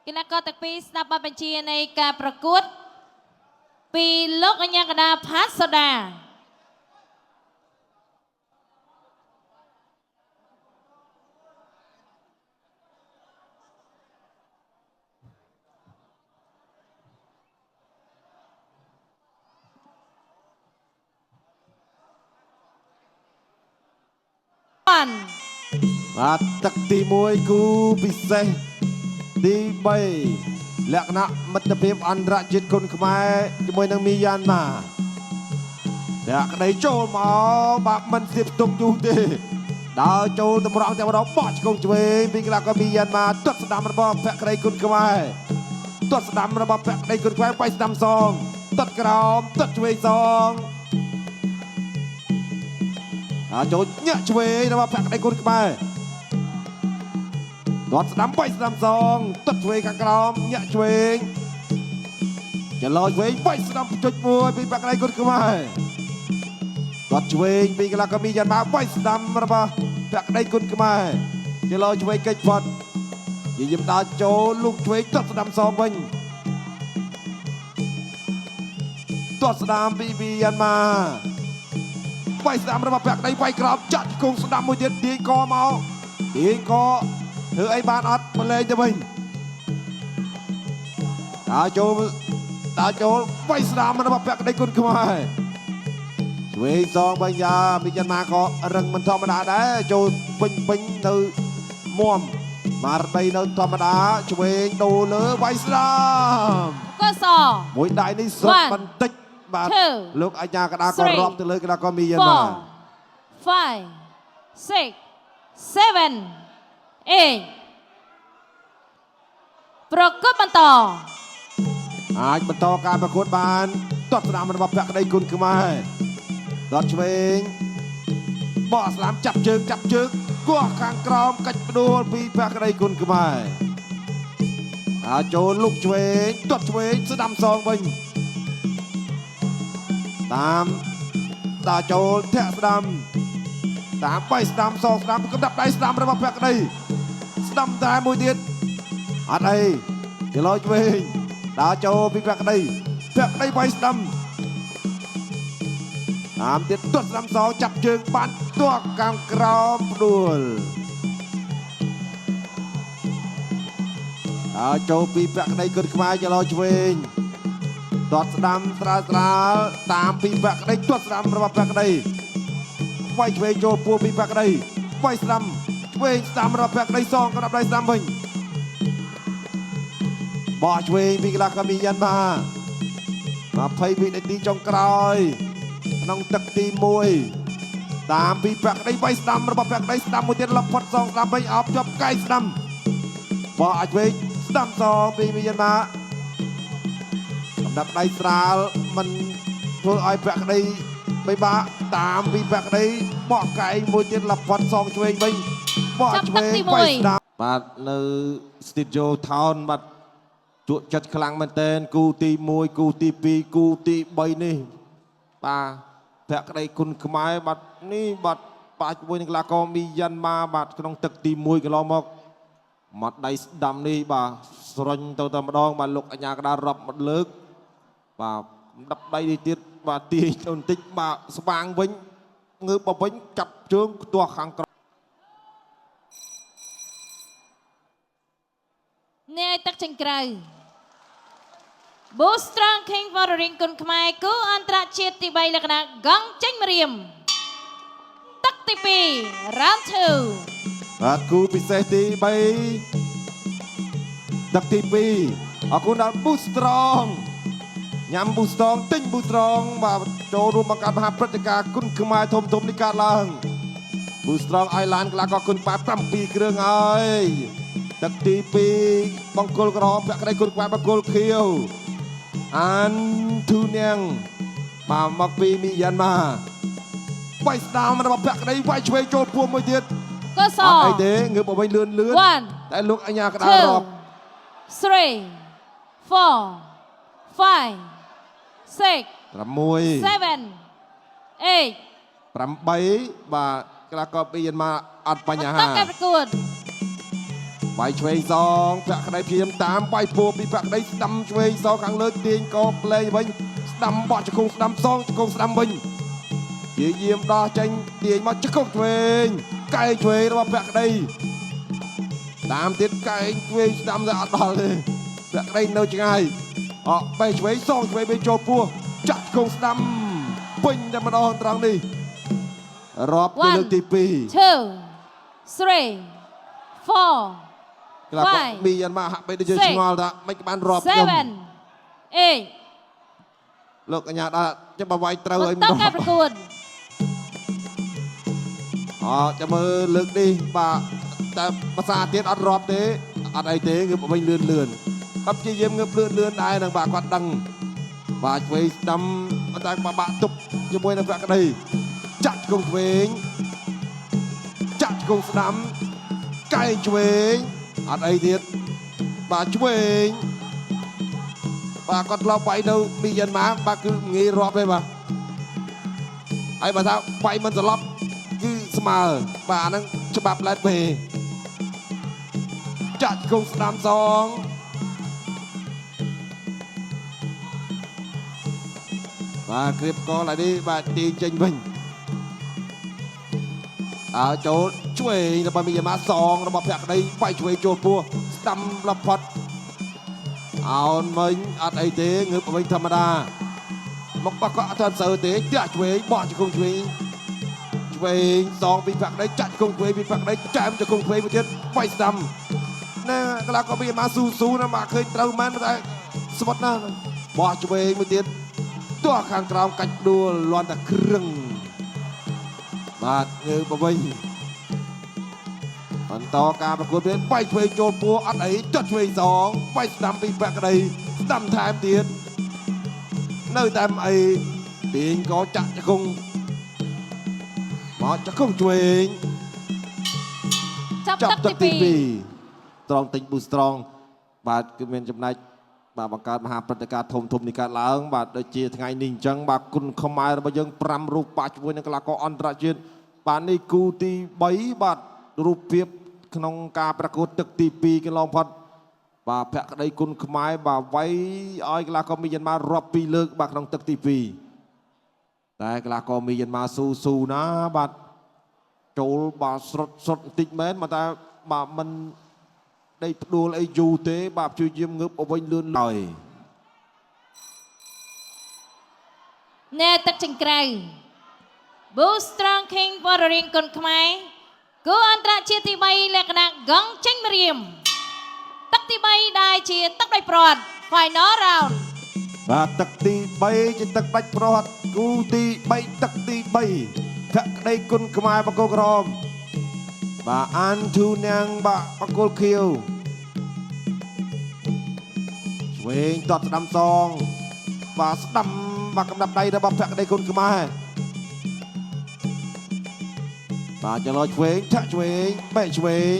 គណៈកតទាំងពីរស្ដាប់បទបញ្ជានៃការប្រកួតពីលោកអញ្ញាកដាផាសូដាបាទទឹកទី1គូពិសេសទី3លក្ខណៈមិត្តភាពអន្តរជាតិគុនខ្មែរជាមួយនឹងមីយ៉ាន់ម៉ាតែក្តីចូលមកបាទមិនស្ទាបស្ទប់យូរទេដើរចូលតម្រង់តែម្ដងបោះឆ្កងឆ្វេងពីកីឡាករមីយ៉ាន់ម៉ាទាត់ស្ដាំរបស់ភក្តីគុនខ្មែរទាត់ស្ដាំរបស់ភក្តីគុនខ្មែរបាយស្ដាំសងទាត់ក្រោមទាត់ឆ្វេងសងចូលញាក់ឆ្វេងរបស់ភក្តីគុនខ្មែរទាត់ស្ដាំបាយស្ដាំសងទាត់ឆ្វេងខាងក្រោមញាក់ឆ្វេងចលោឆ្វេងបាយស្ដាំចុចមួយពីភក្តីគុនខ្មែរទាត់ឆ្វេងពីកីឡាករមីយ៉ាន់ម៉ាបាយស្ដាំរបស់ភក្តីគុនខ្មែរចលោឆ្វេងកិច្ចផុតយាយដើរចូលលូកឆ្វេងទាត់ស្ដាំសងវិញទាត់ស្ដាំពីមីយ៉ាន់ម៉ាបាយស្ដាំរបស់ភក្តីបាយក្រោមចាត់គង់ស្ដាំមួយទៀតទាញកមកទាញកធ្វើអីបានអត់មកលេងទៅវិញដើរចូលវាយស្ដាំរបស់ភក្តីគុនខ្មែរឆ្វេងសងបញ្ហាមីយ៉ាន់ម៉ាក៏រឹងមិនធម្មតាដែរចូលពេញនៅមុំម៉ារដីនៅធម្មតាឆ្វេងដូរលើវាយស្ដាំកសមួយដៃនេះស្រុតបន្តិចបាទលោកអាញាកដាក៏រាប់ទៅលើកីឡាករមីយ៉ាន់ម៉ា5 6 7 8ប្រកបបន្តអាចបន្តការប្រកួតបានទាត់ស្ដាំរបស់ភក្តីគុនខ្មែរទាត់ឆ្វេងបោះស្ដាំចាប់ជើងគោះខាងក្រោមកាច់ផ្ដួលពីភក្តីគុនខ្មែរចូលលុកឆ្វេងទាត់ឆ្វេងស្ដាំសងវិញតាមចូលធាក់ស្ដាំតាមបាយស្ដាំសងស្ដាំកំដាប់ដៃស្ដាំរបស់ភក្តីស្ដាំតែមួយទៀតអត់អីចលោឆ្វេងដើរចូលពីភក្តីបាយស្ដាំតាមទៀតទាត់ស្ដាំសងចាប់ជើងបានទាត់ខាងក្រោមផ្ដួលដើរចូលពីភក្តីគុនខ្មែរចលោឆ្វេងទាត់ស្ដាំស្រាលតាមពីភក្តីទាត់ស្ដាំរបស់ភក្តីវាយឆ្វេងចូលពួរពីភក្តីវាយស្ដាំឆ្វេងស្ដាំរបស់ភក្តីសងកំដាប់ដៃស្ដាំវិញបោះឆ្វេងពីកីឡាករមីយ៉ាន់ម៉ា20វិនាទីចុងក្រោយក្នុងទឹកទី1តាមពីភក្តីវាយស្ដាំរបស់ភក្តីស្ដាំមួយទៀតលផុតសងស្ដាំវិញអោបជាប់កែស្ដាំបោះឆ្វេងស្ដាំសងពីមីយ៉ាន់ម៉ាកំដាប់ដៃស្រាលមិនធ្វើឲ្យភក្តីបីបាក់តាមពីភក្តីបោះកែមួយទៀតលផុតសងឆ្វេងវិញបោះឆ្វេងវាយស្ដាំបាទនៅ Studio Town បាទជក់ចិត្តខ្លាំងមែនទែនគូទី1គូទី2គូទី3នេះបាទភក្តីគុនខ្មែរបាទនេះបាទជាមួយនឹងកីឡាករមីយ៉ាន់ម៉ាបាទក្នុងទឹកទី1កន្លងមកមាត់ដៃស្ដាំនេះបាទស្រញទៅតែម្ដងបាទលោកអញ្ញាកដារាប់មួយលើកបាទដប់ដៃនេះទៀតបាទទាញទៅបន្តិចបាទស្វាងវិញងើបមកវិញចាប់ជើងខ្ទាស់ខាងក្រោមអ្នកទឹកចេញក្រៅ Boostrong King Following គុនខ្មែរគូអន្តរជាតិទី3លក្ខណៈកង់ចេញម្រាមទឹកទី2 Round 2បាទគូពិសេសទី3ទឹកទី2អរគុណដល់ Boostrong ញ៉ាំ Boostrong ទិញ Boostrong បាទចូលរួមបង្កើតមហាព្រឹត្តិការណ៍គុនខ្មែរធំនេះកើតឡើង Boostrong ឲ្យឡានកីឡាករគុនខ្មែរ7គ្រឿងហើយទឹកទី2បង្គោលក្រហមភក្តីគុនខ្មែរបង្គោលខៀវអានធូនៀងបាទមកពីមីយ៉ាន់ម៉ាវាយស្ដាំរបស់ភក្តីវាយឆ្វេងចូលពួរមួយទៀតកសអត់អីទេងើបមកវិញលឿនតែលោកអញ្ញាកដារាប់3 4 5 6 7 8បាទកីឡាករមីយ៉ាន់ម៉ាអត់បញ្ហាបន្តការប្រកួត បាយឆ្វេងសងប្រាក់ក្តីព្រាមតាមបាយពោពីប្រាក់ក្តីស្ដាំឆ្វេងសងខាងលើទាញក៏ផ្លេងវិញស្ដាំបោះជង្គង់ស្ដាំសងជង្គង់ស្ដាំវិញជាយាមដោះចេញទាញមកជង្គង់ឆ្វេងកែងឆ្វេងរបស់ប្រាក់ក្តីតាមទៀតកែងឆ្វេងស្ដាំទៅអត់ដល់ទេប្រាក់ក្តីនៅឆ្ងាយអត់បែឆ្វេងសងឆ្វេងវិញចូលពោះចាក់ជង្គង់ស្ដាំពេញតែម្ដងត្រង់នេះរាប់ជាលើកទី2 2 3 4 ក្លាប់មីយ៉ាន់ម៉ាហាក់បីដូចឆ្ងល់ថាមិនបានរាប់ខ្ញុំ 7 8 លោកកញ្ញាដល់ចាំបវាយត្រូវឲ្យ តើការប្រកួត ចាំមើលលើកនេះបាទតែភាសាទៀតអត់រាប់ទេអត់អីទេគឺវិញលឿនគាត់ព្យាយាមងើបលឿនដែរនឹងបាទគាត់ដឹងបាទឆ្វេងស្ដាំតែបាក់ទប់ជាមួយនឹងប្រាក់ក្តីចាក់ជង្គង់ឆ្វេងចាក់ជង្គង់ស្ដាំកែងឆ្វេងអត់អីទៀតបាទឆ្វេងបាទគាត់ឡប់បាយនៅមីយ៉ាន់ម៉ាបាទគឺងាយរាប់ទេបាទហើយបើថាបាយមិនស្លាប់គឺស្មើបាទអាហ្នឹងច្បាប់ឡែតពេចាក់ជង្គង់ស្ដាំសងបាទគ្រៀបកលហើយនេះបាទទាញចេញវិញចូលឆ្វេងរបស់មីយ៉ាន់ម៉ាសងរបស់ប្រាក់ក្តីបាយឆ្វេងចូលពោះស្ដាំលផុតអោនវិញអត់អីទេងើបវិញធម្មតាមកបោះក៏អត់ទាន់សូវទេចាក់ឆ្វេងបោះជង្គង់ឆ្វេងសងពីប្រាក់ក្តីចាក់ជង្គង់ឆ្វេងពីប្រាក់ក្តីចែមជង្គង់ឆ្វេងមួយទៀតបាយស្ដាំណាកន្លះក៏មីយ៉ាន់ម៉ាស៊ូណាមកឃើញត្រូវមែនតែស្វិតណាបោះឆ្វេងមួយទៀតទោះខាងក្រោមកាច់ដួលលាន់តែគ្រឹងបាទងើបវិញបន្តការប្រកួតទៀតបាយឆ្វេងចូលពោះអត់អីទាត់ឆ្វេងសងបាយស្ដាំពីប្រាក់ក្តីស្ដាំថែមទៀតនៅតែអីទាញក៏ចាក់ជង្គង់មកជង្គង់ឆ្វេងចាប់ទឹកទី2 ត្រង់ទិញ Boost Strong បាទគឺមានចំណែកបាទបង្កើតមហាព្រឹត្តិការណ៍ធំនេះកើតឡើងបាទដូចជាថ្ងៃនេះអញ្ចឹងបាទគុណខ្មែររបស់យើង5រូបបាជាមួយនឹងកីឡាករអន្តរជាតិបាទនេះគូទី3បាទរូបភាពក្នុងការប្រកួតទឹកទី2កន្លងផុតបាទភក្តីគុណខ្មែរបាទវាយឲ្យកីឡាករមីយ៉ាន់ម៉ារាប់ពីរលើកបាទក្នុងទឹកទី2តែកីឡាករមីយ៉ាន់ម៉ាស៊ូណាបាទចូលបាទស្រុតបន្តិចមែនមកតែបាទមិនដេកផ្ដួលអីយូរទេបាទជួយយាមងើបវិញលឿនឡើយណែទឹកចេញក្រៅ Boost Strong King បរិរិញគុណខ្មែរគូអន្តរជាតិទី3លក្ខណៈកង់ចេញម្រាមទឹកទី3ដែលជាទឹកដាច់ព្រាត់ Final Round បាទទឹកទី3ជាទឹកដាច់ព្រាត់គូទី3ទឹកទី3ភក្តីគុណខ្មែរបង្គោលក្រមបាទអានធូនាងបាទបង្គោលខៀវឆ្វេងទាត់ស្ដាំសងបាទស្ដាំបាទកំដាប់ដៃរបស់ភក្តីគុណខ្មែរបាទចលឆ្វេងចាក់ឆ្វេងបែកឆ្វេង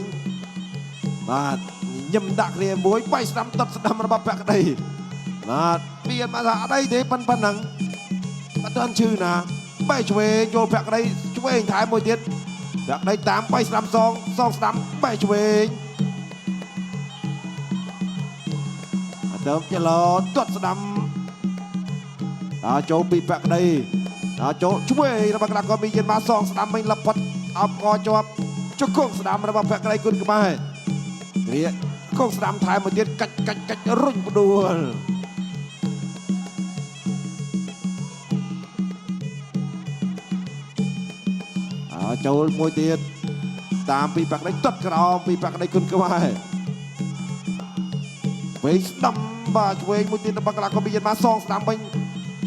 បាទញឹមដាក់គ្នាមួយបាយស្ដាំទាត់ស្ដាំរបស់ភក្តីបាទមានមកថាអត់អីទេប៉ុណ្ណឹងអត់ទាន់ឈឺណាបែកឆ្វេងចូលភក្តីឆ្វេងថែមមួយទៀតភក្តីតាមបាយស្ដាំសងស្ដាំបែកឆ្វេងអត់ទៅចលទាត់ស្ដាំចូលពីភក្តីចូលឆ្វេងរបស់កីឡាករមីយ៉ាន់ម៉ាសងស្ដាំវិញលផុតអបកជាប់ជង្គង់ស្ដាំរបស់ភក្តីគុណខ្មែរគ្រាគង់ស្ដាំថែមមួយទៀតកាច់រុញផ្ដួលចូលមួយទៀតតាមពីភក្តីទាត់ក្រោមពីភក្តីគុណខ្មែរវិញស្ដាំបាទឆ្វេងមួយទៀតរបស់កីឡាករមីយ៉ាន់ម៉ាសងស្ដាំវិញ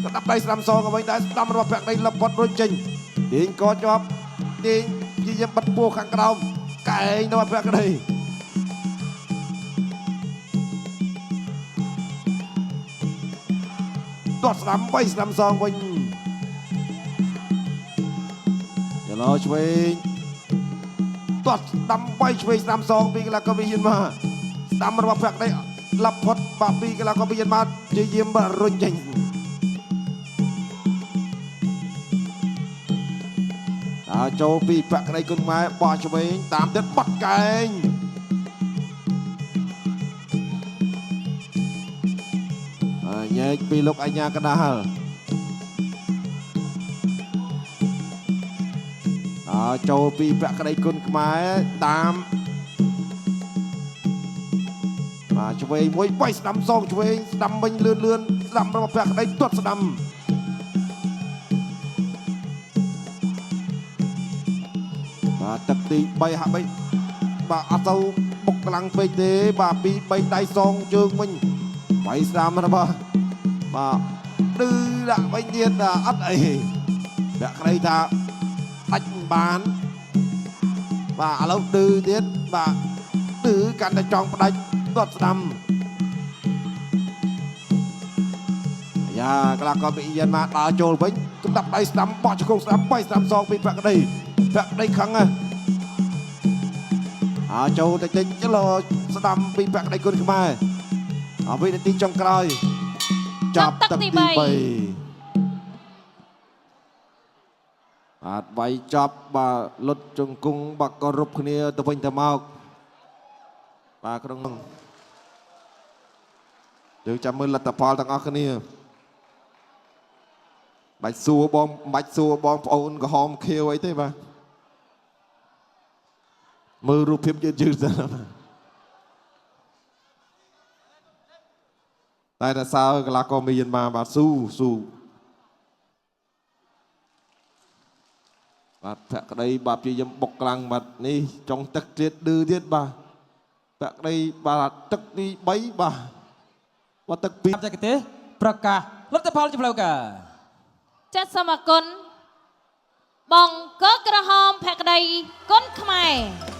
ស្ដាប់ដៃស្ដាំសងវិញដែរស្ដាំរបស់ភក្តីលផុតរុញចេញទាញក៏ជាប់ទាញព្យាយាមបិទពោះខាងក្រោមកែងរបស់ភក្តីទាត់ស្ដាំបីស្ដាំសងវិញចលោឆ្វេងទាត់ស្ដាំបីឆ្វេងស្ដាំសងពីកីឡាករមីយ៉ាន់ម៉ាស្ដាំរបស់ភក្តីលផុតបាក់ពីកីឡាករមីយ៉ាន់ម៉ាព្យាយាមរុញចេញចូលពីភក្តីគុណខ្មែរបោះឆ្វេងតាមទៀតបាត់កែង ញែកពីលោកអញ្ញាកដាលចូលពីប្រាក់ក្តីគុណខ្មែរតាមឆ្វេងមួយបៃស្ដាំសងឆ្វេងស្ដាំវិញលឿនស្ដាំរបស់ប្រាក់ក្តីទាត់ស្ដាំទឹកទី3ហាក់បីអត់ទៅបុកខ្លាំងពេកទេពី3ដៃសងជើងវិញបៃស្ដាំរបស់ឌឺដាក់វិញទៀតអត់អីប្រាក់ក្តីថាដាច់បានឥឡូវឌឺទៀតឌឺកាន់តែចង់ផ្ដាច់ទាត់ស្ដាំកីឡាករពីអ៊ីយ៉ាន់ម៉ាដើរចូលវិញកំដាប់ដៃស្ដាំបោះជង្គង់ស្ដាំបៃស្ដាំសងពីប្រាក់ក្តីខឹងចូលតិចចលោស្ដាំពីប្រាក់ក្តីគុណខ្មែរវិនាទីចុងក្រោយចាប់ទឹកទី3វាយចាប់លុតជង្គង់ក៏រົບគ្នាទៅវិញទៅមកក្នុងនោះយើងចាំមើលលទ្ធផលទាំងអស់គ្នាបាច់សួរបងប្អូនក្រហមខៀវអីទេបាទមើលរូបភាពយឺតទៅតែតើសើកីឡាករមីយ៉ាន់ម៉ាស៊ូប្រាក់ក្តីព្យាយាមបុកខ្លាំងនេះចង់ទឹកទៀតឌឺទៀតប្រាក់ក្តីទឹកទី3ទឹក2បច្ចេកទេសប្រកាសលទ្ធផលជាផ្លូវការចាត់សូមអគុណបងកក្រហមភក្តីគុណខ្មែរ